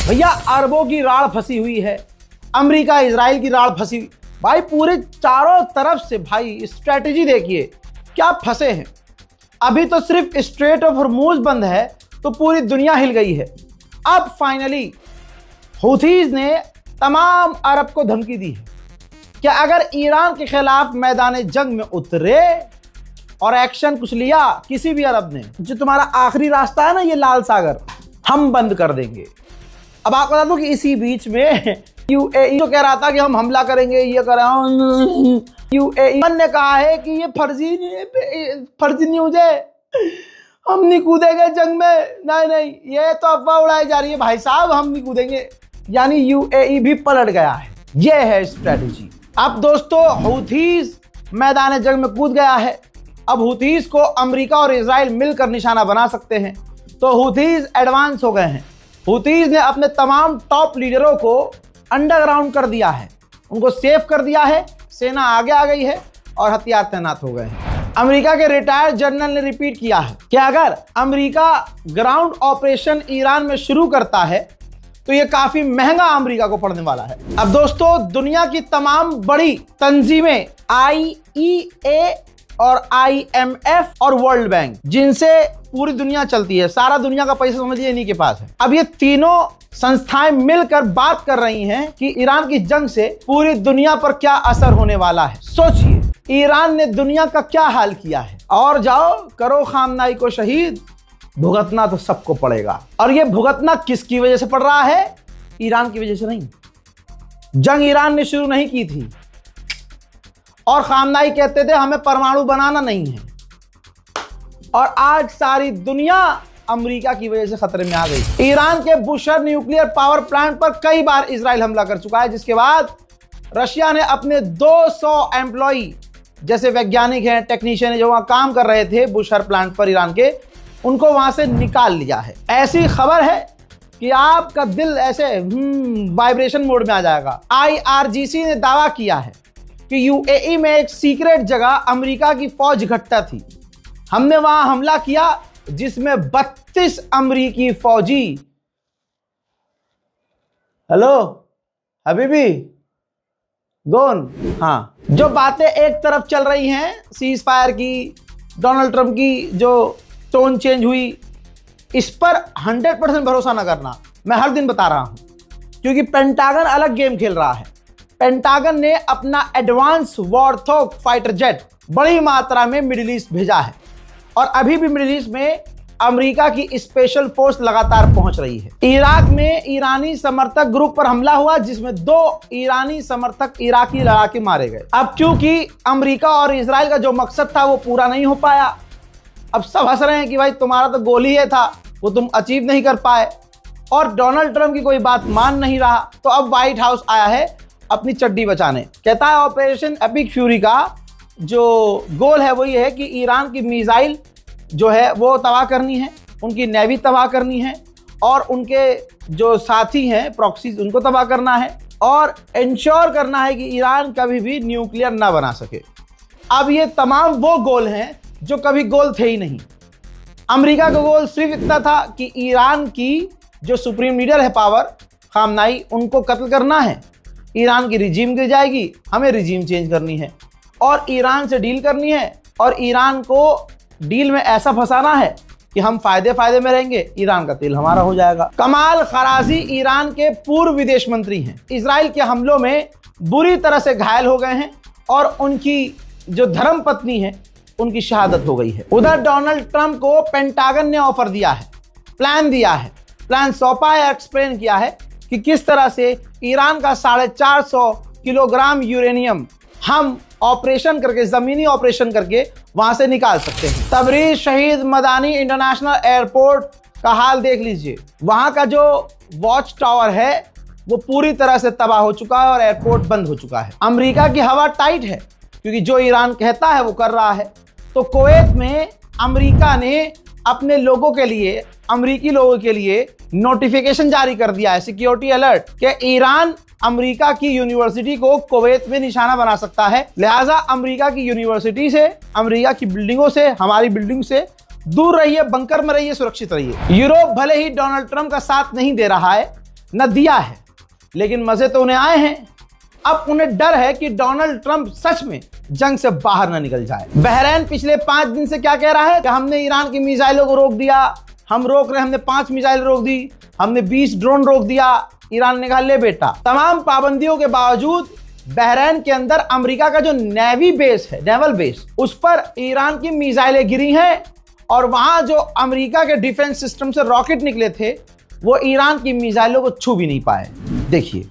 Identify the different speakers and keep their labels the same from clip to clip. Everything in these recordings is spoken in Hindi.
Speaker 1: भैया अरबों की राड़ फंसी हुई है, अमेरिका इजराइल की राड़ फंसी हुई भाई, पूरे चारों तरफ से भाई स्ट्रेटेजी देखिए क्या फंसे हैं। अभी तो सिर्फ स्ट्रेट ऑफ हॉर्मूज बंद है तो पूरी दुनिया हिल गई है। अब फाइनली हूथीज ने तमाम अरब को धमकी दी है कि अगर ईरान के खिलाफ मैदान जंग में उतरे और एक्शन कुछ लिया किसी भी अरब ने, जो तुम्हारा आखिरी रास्ता है ना ये लाल सागर, हम बंद कर देंगे। अब आपको बता दूं कि इसी बीच में यूएई जो कह रहा था कि हम हमला करेंगे, ये करें, यूएई ने कहा है कि ये फर्जी न्यूज है, हम नहीं कूदेंगे जंग में, नहीं ये तो अफवाह उड़ाई जा रही है भाई साहब, हम नहीं कूदेंगे। यानी यूएई भी पलट गया है। ये है स्ट्रेटेजी। अब दोस्तों हूथीज मैदान जंग में कूद गया है। अब हूथीज को अमेरिका और इजराइल मिलकर निशाना बना सकते हैं, तो हूथीज एडवांस हो गए हैं। हूथीज ने अपने तमाम टॉप लीडरों को अंडरग्राउंड कर दिया है, उनको सेफ कर दिया है, सेना आगे आ गई है और हथियार तैनात हो गए हैं। अमेरिका के रिटायर्ड जनरल ने रिपीट किया है कि अगर अमेरिका ग्राउंड ऑपरेशन ईरान में शुरू करता है तो यह काफी महंगा अमेरिका को पड़ने वाला है। अब दोस्तों दुनिया की तमाम बड़ी तंजीमें IEA और IMF और वर्ल्ड बैंक, जिनसे पूरी दुनिया चलती है, सारा दुनिया का पैसा समझिए इन्हीं के पास है। अब ये तीनों संस्थाएं मिलकर बात कर रही हैं कि ईरान की जंग से पूरी दुनिया पर क्या असर होने वाला है। सोचिए ईरान ने दुनिया का क्या हाल किया है, और जाओ करो खामनाई को शहीद, भुगतना तो सबको पड़ेगा। और ये भुगतना किसकी वजह से पड़ रहा है? ईरान की वजह से नहीं। जंग ईरान ने शुरू नहीं की थी, और खामनाई कहते थे हमें परमाणु बनाना नहीं है, और आज सारी दुनिया अमेरिका की वजह से खतरे में आ गई। ईरान के बुशर न्यूक्लियर पावर प्लांट पर कई बार इजराइल हमला कर चुका है, जिसके बाद रशिया ने अपने 200 एम्प्लॉई, जैसे वैज्ञानिक हैं, टेक्नीशियन हैं, जो वहां काम कर रहे थे बुशर प्लांट पर ईरान के, उनको वहां से निकाल लिया है। ऐसी खबर है कि आपका दिल ऐसे वाइब्रेशन मोड में आ जाएगा। IRGC ने दावा किया है कि यूएई में एक सीक्रेट जगह अमेरिका की फौज इकट्ठा थी, हमने वहां हमला किया जिसमें 32 अमेरिकी फौजी। हेलो हबीबी गोन, हाँ, जो बातें एक तरफ चल रही हैं सीज फायर की, डोनाल्ड ट्रंप की जो टोन चेंज हुई, इस पर 100% भरोसा न करना। मैं हर दिन बता रहा हूं, क्योंकि पेंटागन अलग गेम खेल रहा है। पेंटागन ने अपना एडवांस वॉरथॉग फाइटर जेट बड़ी मात्रा में मिडिल ईस्ट भेजा है, और अभी भी मिडिल ईस्ट में अमेरिका की स्पेशल फोर्स लगातार पहुंच रही है। इराक में ईरानी समर्थक ग्रुप पर हमला हुआ, जिसमें 2 ईरानी समर्थक इराकी लड़ाके मारे गए। अब चूंकि अमेरिका और इजराइल का जो मकसद था वो पूरा नहीं हो पाया, अब सब हंस रहे हैं कि भाई तुम्हारा तो गोल ही ये था, वो तुम अचीव नहीं कर पाए, और डोनाल्ड ट्रंप की कोई बात मान नहीं रहा। तो अब व्हाइट हाउस आया है अपनी चड्डी बचाने, कहता है ऑपरेशन एपिक फ्यूरी का जो गोल है वो ये है कि ईरान की मिसाइल जो है वो तबाह करनी है, उनकी नेवी तबाह करनी है, और उनके जो साथी हैं प्रॉक्सीज उनको तबाह करना है, और इंश्योर करना है कि ईरान कभी भी न्यूक्लियर ना बना सके। अब ये तमाम वो गोल हैं जो कभी गोल थे ही नहीं। अमेरिका का गोल सिर्फ इतना था कि ईरान की जो सुप्रीम लीडर है पावर खामनाई, उनको कत्ल करना है, ईरान की रिजीम गिर जाएगी, हमें रिजीम चेंज करनी है, और ईरान से डील करनी है, और ईरान को डील में ऐसा फंसाना है कि हम फायदे में रहेंगे, ईरान का तेल हमारा हो जाएगा। कमाल खराजी ईरान के पूर्व विदेश मंत्री हैं, इजराइल के हमलों में बुरी तरह से घायल हो गए हैं, और उनकी जो धर्म पत्नी है उनकी शहादत हो गई है। उधर डोनाल्ड ट्रंप को पेंटागन ने ऑफर दिया है, प्लान दिया है, प्लान सौंपा है, एक्सप्लेन किया है कि किस तरह से ईरान का 450 किलोग्राम यूरेनियम हम ऑपरेशन करके, जमीनी ऑपरेशन करके वहां से निकाल सकते हैं। तबरीज शहीद मदानी इंटरनेशनल एयरपोर्ट का हाल देख लीजिए, वहां का जो वॉच टावर है वो पूरी तरह से तबाह हो चुका है और एयरपोर्ट बंद हो चुका है। अमेरिका की हवा टाइट है, क्योंकि जो ईरान कहता है वो कर रहा है। तो कुवैत में अमेरिका ने अपने लोगों के लिए, अमेरिकी लोगों के लिए नोटिफिकेशन जारी कर दिया है, सिक्योरिटी अलर्ट, कि ईरान अमेरिका की यूनिवर्सिटी को कुवैत में निशाना बना सकता है। लिहाजा अमेरिका की यूनिवर्सिटी से, अमेरिका की बिल्डिंगों से, हमारी बिल्डिंग से दूर रहिए, बंकर में रहिए, सुरक्षित रहिए। यूरोप भले ही डोनाल्ड ट्रंप का साथ नहीं दे रहा है, न दिया है, लेकिन मजे तो उन्हें आए हैं। अब उन्हें डर है कि डोनाल्ड ट्रंप सच में जंग से बाहर न निकल जाए। बहरीन पिछले 5 दिन से क्या कह रहा है कि हमने ईरान की मिसाइलों को रोक दिया, हम रोक रहे, हमने 5 मिसाइल रोक दी, हमने 20 ड्रोन रोक दिया। ईरान ने कहा ले बेटा, तमाम पाबंदियों के बावजूद बहरीन के अंदर अमेरिका का जो नेवी बेस है, नेवल बेस, उस पर ईरान की मिसाइलें गिरी हैं और वहां जो अमेरिका के डिफेंस सिस्टम से रॉकेट निकले थे वो ईरान की मिसाइलों को छू भी नहीं पाए। देखिए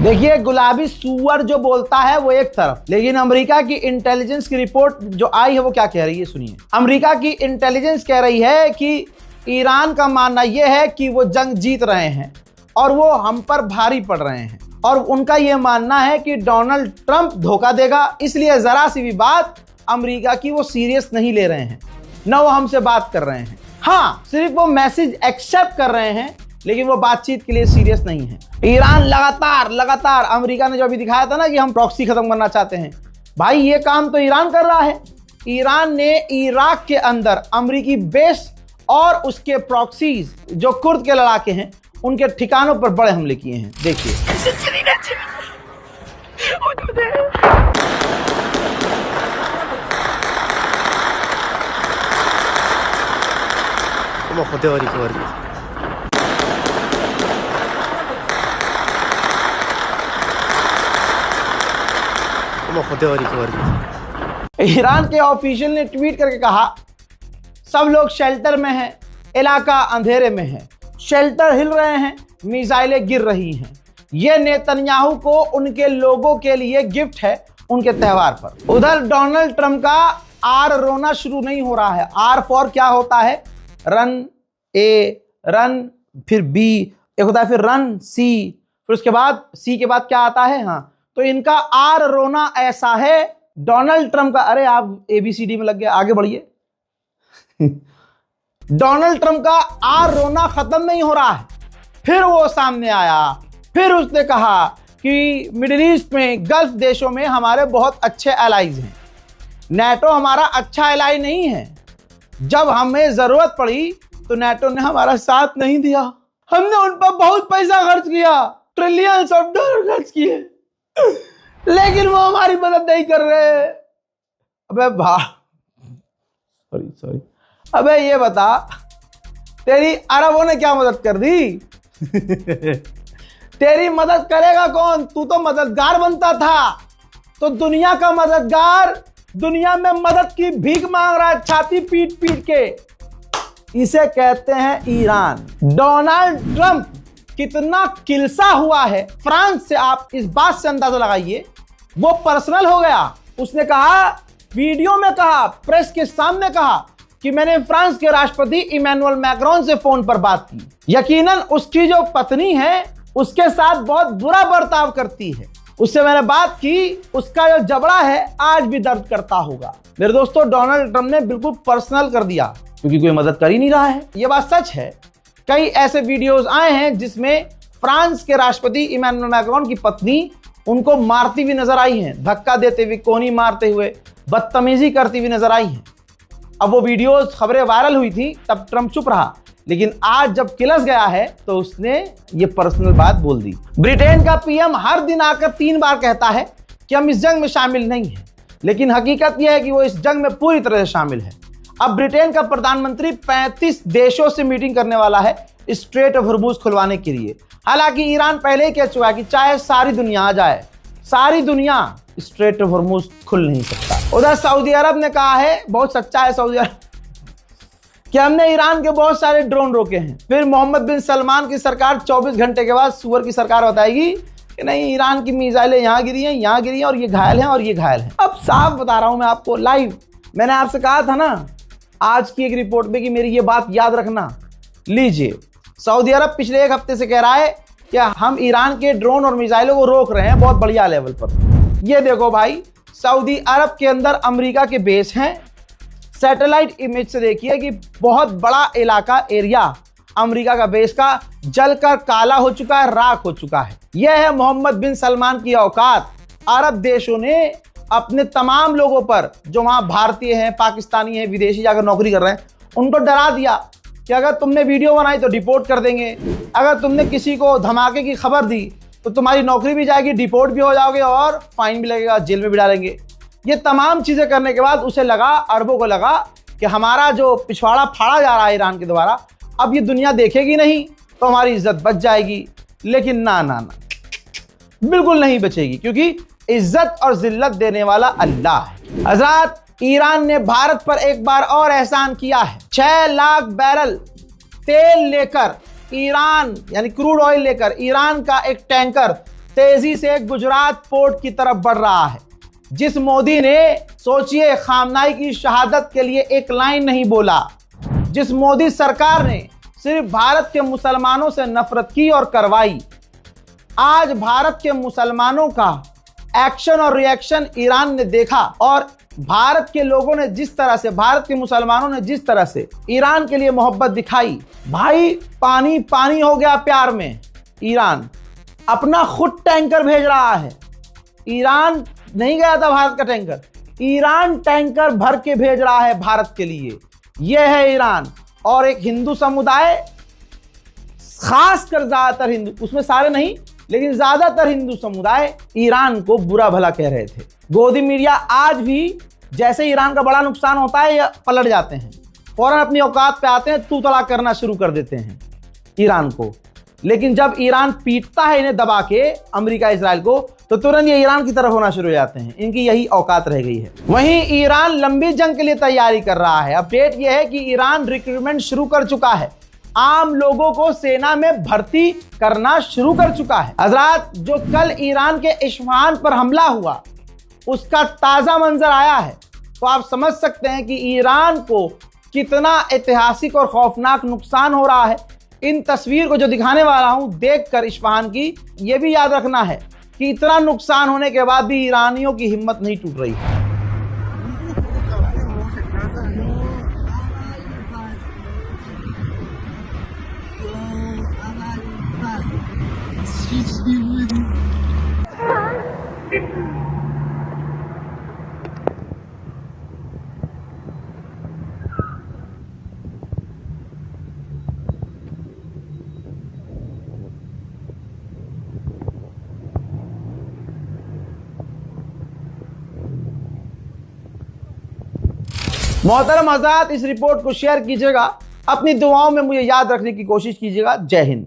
Speaker 1: देखिए, गुलाबी सुअर जो बोलता है वो एक तरफ, लेकिन अमेरिका की इंटेलिजेंस की रिपोर्ट जो आई है वो क्या कह रही है, सुनिए। अमेरिका की इंटेलिजेंस कह रही है कि ईरान का मानना यह है कि वो जंग जीत रहे हैं और वो हम पर भारी पड़ रहे हैं, और उनका यह मानना है कि डोनाल्ड ट्रंप धोखा देगा, इसलिए जरा सी भी बात अमेरिका की वो सीरियस नहीं ले रहे हैं, न वो हमसे बात कर रहे हैं। हाँ, सिर्फ वो मैसेज एक्सेप्ट कर रहे हैं, लेकिन वो बातचीत के लिए सीरियस नहीं है। ईरान लगातार अमेरिका ने जो अभी दिखाया था ना कि हम प्रॉक्सी खत्म करना चाहते हैं, भाई ये काम तो ईरान कर रहा है। ईरान ने इराक के अंदर अमेरिकी बेस और उसके प्रॉक्सीज जो कुर्द के लड़ाके हैं उनके ठिकानों पर बड़े हमले किए हैं। देखिए ईरान के ऑफिशियल ने ट्वीट करके कहा, सब लोग शेल्टर में हैं, इलाका अंधेरे में है, शेल्टर हिल रहे हैं, मिसाइलें गिर रही हैं। यह नेतन्याहू को उनके लोगों के लिए गिफ्ट है उनके त्योहार पर। उधर डोनाल्ड ट्रंप का आर रोना शुरू नहीं हो रहा है। आर फॉर क्या होता है, रन ए, रन फिर बी, एक होता है फिर रन सी, फिर उसके बाद सी के बाद क्या आता है, हाँ, तो इनका आर रोना ऐसा है डोनाल्ड ट्रंप का। अरे आप ABCD में लग गए, आगे बढ़िए। डोनाल्ड ट्रंप का आर रोना खत्म नहीं हो रहा है। फिर वो सामने आया, फिर उसने कहा कि मिडिल ईस्ट में, गल्फ देशों में हमारे बहुत अच्छे एलाइज हैं, नेटो हमारा अच्छा एलाई नहीं है, जब हमें जरूरत पड़ी तो नेटो ने हमारा साथ नहीं दिया, हमने उन पर बहुत पैसा खर्च किया, ट्रिलियंस ऑफ डॉलर खर्च किए, लेकिन वो हमारी मदद नहीं कर रहे। अबे सॉरी अबे ये बता, तेरी अरबों ने क्या मदद कर दी? तेरी मदद करेगा कौन? तू तो मददगार बनता था, तो दुनिया का मददगार दुनिया में मदद की भीख मांग रहा है छाती पीट पीट के। इसे कहते हैं ईरान। डोनाल्ड ट्रंप कितना किलसा हुआ है फ्रांस से, आप इस बात से अंदाजा लगाइए। वो पर्सनल हो गया। उसने कहा, वीडियो में कहा, प्रेस के सामने कहा कि मैंने फ्रांस के राष्ट्रपति इमैनुअल मैक्रोन से फोन पर बात की। यकीनन उसकी जो पत्नी है उसके साथ बहुत बुरा बर्ताव करती है, उससे मैंने बात की, उसका जो जबड़ा है आज भी दर्द करता होगा। मेरे दोस्तों, डोनाल्ड ट्रंप ने बिल्कुल पर्सनल कर दिया क्योंकि कोई मदद कर ही नहीं रहा है। यह बात सच है। कई ऐसे वीडियोस आए हैं जिसमें फ्रांस के राष्ट्रपति इमैनुअल मैक्रोन की पत्नी उनको मारती हुई नजर आई है, धक्का देते हुए, कोहनी मारते हुए, बदतमीजी करती हुई नजर आई है। अब वो वीडियोस, खबरें वायरल हुई थी, तब ट्रंप चुप रहा, लेकिन आज जब किलस गया है तो उसने ये पर्सनल बात बोल दी। ब्रिटेन का पीएम हर दिन आकर 3 बार कहता है कि हम इस जंग में शामिल नहीं हैं, लेकिन हकीकत यह है कि वो इस जंग में पूरी तरह से शामिल है। अब ब्रिटेन का प्रधानमंत्री 35 देशों से मीटिंग करने वाला है स्ट्रेट ऑफ हॉर्मुज खुलवाने के लिए। हालांकि ईरान पहले ही कह चुका है कि चाहे सारी दुनिया आ जाए, सारी दुनिया स्ट्रेट ऑफ हॉर्मुज खुल नहीं सकता। उधर सऊदी अरब ने कहा है, बहुत सच्चा है सऊदी अरब, कि हमने ईरान के बहुत सारे ड्रोन रोके हैं। फिर मोहम्मद बिन सलमान की सरकार 24 घंटे के बाद सुअर की सरकार बताएगी कि नहीं, ईरान की मिसाइलें यहाँ गिरी हैं, यहाँ गिरी हैं, और ये घायल हैं और ये घायल हैं। अब साफ बता रहा हूं मैं आपको लाइव। मैंने आपसे कहा था ना आज की एक रिपोर्ट में कि मेरी ये बात याद रखना। लीजिए, सऊदी अरब पिछले 1 हफ्ते से कह रहा है कि हम ईरान के ड्रोन और मिसाइलों को रोक रहे हैं बहुत बढ़िया लेवल पर। ये देखो भाई, सऊदी अरब के अंदर अमेरिका के बेस हैं, सैटेलाइट इमेज से देखिए कि बहुत बड़ा इलाका एरिया अमेरिका का बेस का जलकर काला हो चुका है, राख हो चुका है। यह है मोहम्मद बिन सलमान की औकात। अरब देशों ने अपने तमाम लोगों पर, जो वहां भारतीय हैं, पाकिस्तानी हैं, विदेशी जाकर नौकरी कर रहे हैं, उनको डरा दिया कि अगर तुमने वीडियो बनाई तो डिपोर्ट कर देंगे, अगर तुमने किसी को धमाके की खबर दी तो तुम्हारी नौकरी भी जाएगी, डिपोर्ट भी हो जाओगे और फाइन भी लगेगा, जेल में भी डालेंगे। ये तमाम चीजें करने के बाद उसे लगा, अरबों को लगा कि हमारा जो पिछवाड़ा फाड़ा जा रहा है ईरान के द्वारा, अब ये दुनिया देखेगी नहीं तो हमारी इज्जत बच जाएगी। लेकिन ना ना ना, बिल्कुल नहीं बचेगी, क्योंकि इज्जत और जिल्लत देने वाला अल्लाह है। हजरात, ईरान ने भारत पर एक बार और एहसान किया है। 6 लाख बैरल तेल लेकर ईरान, यानी क्रूड ऑयल लेकर ईरान का एक टैंकर तेजी से गुजरात पोर्ट की तरफ बढ़ रहा है। जिस मोदी ने, सोचिए, खामनाई की शहादत के लिए एक लाइन नहीं बोला, जिस मोदी सरकार ने सिर्फ भारत के मुसलमानों से नफरत की और करवाई, आज भारत के मुसलमानों का एक्शन और रिएक्शन ईरान ने देखा और भारत के लोगों ने जिस तरह से, भारत के मुसलमानों ने जिस तरह से ईरान के लिए मोहब्बत दिखाई, भाई पानी पानी हो गया प्यार में। ईरान अपना खुद टैंकर भेज रहा है। ईरान नहीं गया था भारत का टैंकर, ईरान टैंकर भर के भेज रहा है भारत के लिए। यह है ईरान। और एक हिंदू समुदाय, खासकर ज्यादातर हिंदू, उसमें सारे नहीं लेकिन ज्यादातर हिंदू समुदाय ईरान को बुरा भला कह रहे थे। गोदी मीडिया आज भी जैसे ईरान का बड़ा नुकसान होता है या पलट जाते हैं, फौरन अपनी औकात पे आते हैं, तू तड़ाक करना शुरू कर देते हैं ईरान को। लेकिन जब ईरान पीटता है इन्हें दबा के, अमेरिका इजराइल को, तो तुरंत ये ईरान की तरफ होना शुरू हो जाते हैं। इनकी यही औकात रह गई है। वहीं ईरान लंबी जंग के लिए तैयारी कर रहा है। अपडेट यह है कि ईरान रिक्रूटमेंट शुरू कर चुका है, आम लोगों को सेना में भर्ती करना शुरू कर चुका है। हजरात, जो कल ईरान के इस्फहान पर हमला हुआ, उसका ताजा मंजर आया है, तो आप समझ सकते हैं कि ईरान को कितना ऐतिहासिक और खौफनाक नुकसान हो रहा है। इन तस्वीर को जो दिखाने वाला हूं, देखकर इस्फहान की, यह भी याद रखना है कि इतना नुकसान होने के बाद भी ईरानियों की हिम्मत नहीं टूट रही है। मोहतरम हज़रात, इस रिपोर्ट को शेयर कीजिएगा, अपनी दुआओं में मुझे याद रखने की कोशिश कीजिएगा। जय हिंद।